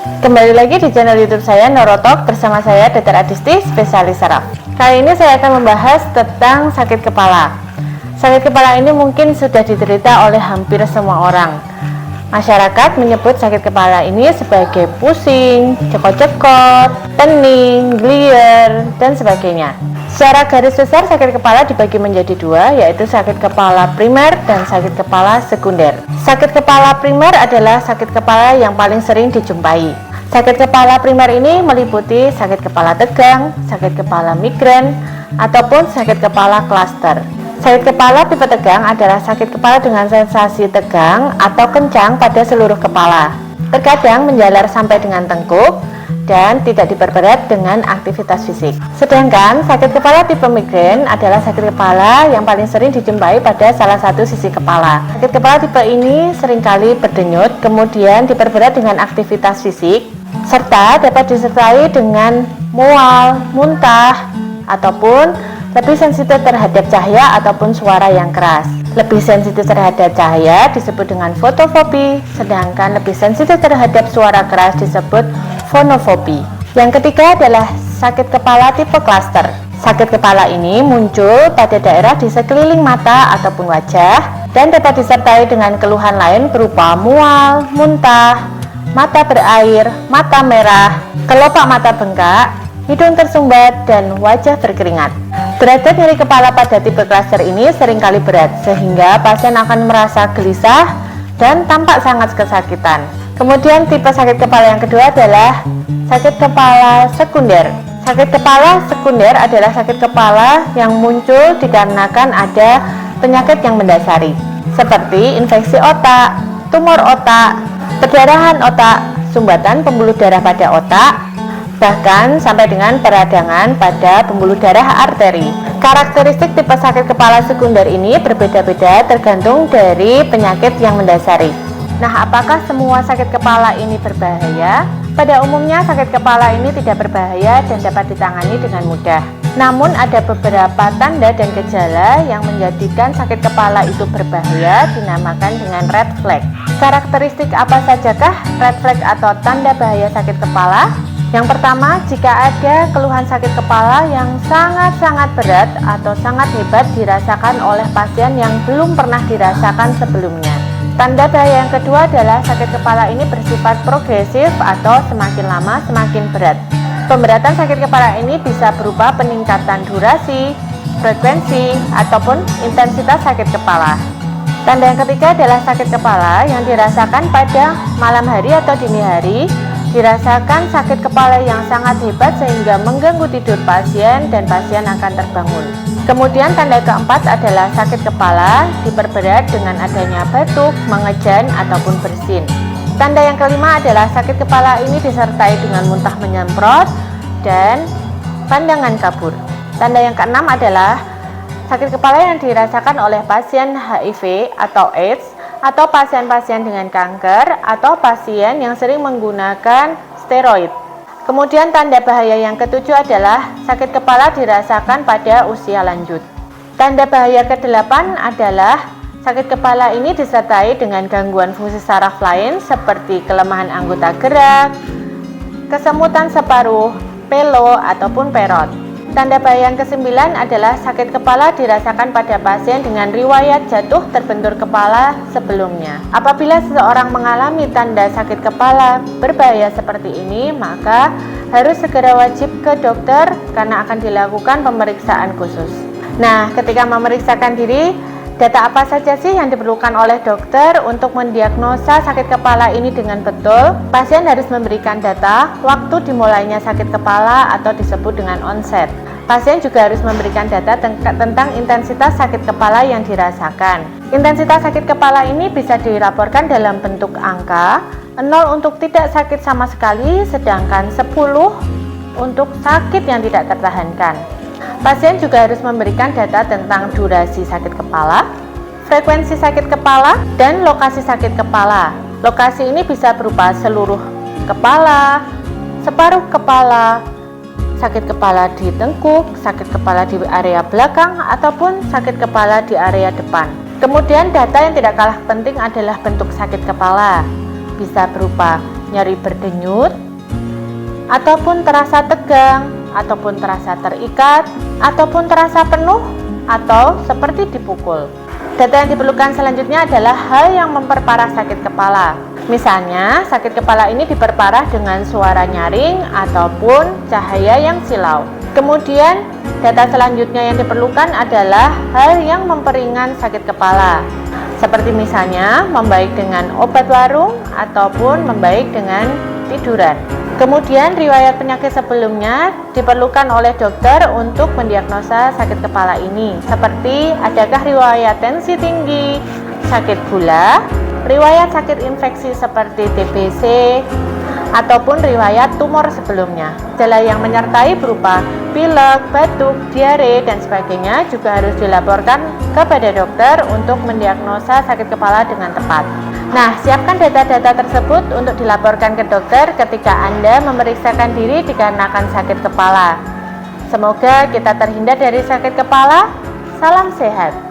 Kembali lagi di channel YouTube saya Neurotalk bersama saya Dr. Adisti, spesialis saraf. Kali ini saya akan membahas tentang sakit kepala. Sakit kepala ini mungkin sudah diderita oleh hampir semua orang. Masyarakat menyebut sakit kepala ini sebagai pusing, cekot-cekot, pening, glier, dan sebagainya. Secara garis besar sakit kepala dibagi menjadi dua, yaitu sakit kepala primer dan sakit kepala sekunder. Sakit kepala primer adalah sakit kepala yang paling sering dijumpai. Sakit kepala primer ini meliputi sakit kepala tegang, sakit kepala migrain, ataupun sakit kepala klaster. Sakit kepala tipe tegang adalah sakit kepala dengan sensasi tegang atau kencang pada seluruh kepala. Terkadang menjalar sampai dengan tengkuk dan tidak diperberat dengan aktivitas fisik. Sedangkan sakit kepala tipe migrain adalah sakit kepala yang paling sering dijumpai pada salah satu sisi kepala. Sakit kepala tipe ini seringkali berdenyut, kemudian diperberat dengan aktivitas fisik, serta dapat disertai dengan mual, muntah, ataupun lebih sensitif terhadap cahaya ataupun suara yang keras. Lebih sensitif terhadap cahaya disebut dengan fotofobi, sedangkan lebih sensitif terhadap suara keras disebut fonofobi. Yang ketiga adalah sakit kepala tipe klaster. Sakit kepala ini muncul pada daerah di sekeliling mata ataupun wajah dan dapat disertai dengan keluhan lain berupa mual, muntah, mata berair, mata merah, kelopak mata bengkak, hidung tersumbat, dan wajah berkeringat. Derajat nyeri kepala pada tipe klaster ini seringkali berat, sehingga pasien akan merasa gelisah dan tampak sangat kesakitan. Kemudian tipe sakit kepala yang kedua adalah sakit kepala sekunder. Sakit kepala sekunder adalah sakit kepala yang muncul dikarenakan ada penyakit yang mendasari, seperti infeksi otak, tumor otak, perdarahan otak, sumbatan pembuluh darah pada otak, bahkan sampai dengan peradangan pada pembuluh darah arteri. Karakteristik tipe sakit kepala sekunder ini berbeda-beda tergantung dari penyakit yang mendasari. Nah, apakah semua sakit kepala ini berbahaya? Pada umumnya sakit kepala ini tidak berbahaya dan dapat ditangani dengan mudah. Namun ada beberapa tanda dan gejala yang menjadikan sakit kepala itu berbahaya, dinamakan dengan red flag. Karakteristik apa sajakah red flag atau tanda bahaya sakit kepala? Yang pertama, jika ada keluhan sakit kepala yang sangat-sangat berat atau sangat hebat dirasakan oleh pasien yang belum pernah dirasakan sebelumnya. Tanda bahaya yang kedua adalah sakit kepala ini bersifat progresif atau semakin lama semakin berat. Pemberatan sakit kepala ini bisa berupa peningkatan durasi, frekuensi, ataupun intensitas sakit kepala. Tanda yang ketiga adalah sakit kepala yang dirasakan pada malam hari atau dini hari, dirasakan sakit kepala yang sangat hebat sehingga mengganggu tidur pasien dan pasien akan terbangun. Kemudian tanda keempat adalah sakit kepala diperberat dengan adanya batuk, mengejan, ataupun bersin. Tanda yang kelima adalah sakit kepala ini disertai dengan muntah menyemprot dan pandangan kabur. Tanda yang keenam adalah sakit kepala yang dirasakan oleh pasien HIV atau AIDS, atau pasien-pasien dengan kanker, atau pasien yang sering menggunakan steroid. Kemudian tanda bahaya yang ketujuh adalah sakit kepala dirasakan pada usia lanjut. Tanda bahaya ke-8 adalah sakit kepala ini disertai dengan gangguan fungsi saraf lain seperti kelemahan anggota gerak, kesemutan separuh, pelo, ataupun perot. Tanda bahaya yang ke-9 adalah sakit kepala dirasakan pada pasien dengan riwayat jatuh terbentur kepala sebelumnya. Apabila seseorang mengalami tanda sakit kepala berbahaya seperti ini, maka harus segera wajib ke dokter karena akan dilakukan pemeriksaan khusus. Nah, ketika memeriksakan diri, data apa saja sih yang diperlukan oleh dokter untuk mendiagnosa sakit kepala ini dengan betul? Pasien harus memberikan data waktu dimulainya sakit kepala atau disebut dengan onset. Pasien juga harus memberikan data tentang intensitas sakit kepala yang dirasakan. Intensitas sakit kepala ini bisa dilaporkan dalam bentuk angka, 0 untuk tidak sakit sama sekali, sedangkan 10 untuk sakit yang tidak tertahankan. Pasien juga harus memberikan data tentang durasi sakit kepala, frekuensi sakit kepala, dan lokasi sakit kepala. Lokasi ini bisa berupa seluruh kepala, separuh kepala, sakit kepala di tengkuk, sakit kepala di area belakang, ataupun sakit kepala di area depan. Kemudian data yang tidak kalah penting adalah bentuk sakit kepala. Bisa berupa nyeri berdenyut, ataupun terasa tegang, ataupun terasa terikat, ataupun terasa penuh, atau seperti dipukul. Data yang diperlukan selanjutnya adalah hal yang memperparah sakit kepala. Misalnya, sakit kepala ini diperparah dengan suara nyaring ataupun cahaya yang silau. Kemudian, data selanjutnya yang diperlukan adalah hal yang memperingan sakit kepala. Seperti misalnya, membaik dengan obat warung ataupun membaik dengan tiduran. Kemudian riwayat penyakit sebelumnya diperlukan oleh dokter untuk mendiagnosa sakit kepala ini, seperti adakah riwayat tensi tinggi, sakit gula, riwayat sakit infeksi seperti TBC, ataupun riwayat tumor sebelumnya. Gejala yang menyertai berupa pilek, batuk, diare, dan sebagainya juga harus dilaporkan kepada dokter untuk mendiagnosa sakit kepala dengan tepat. Nah, siapkan data-data tersebut untuk dilaporkan ke dokter ketika Anda memeriksakan diri dikarenakan sakit kepala. Semoga kita terhindar dari sakit kepala. Salam sehat.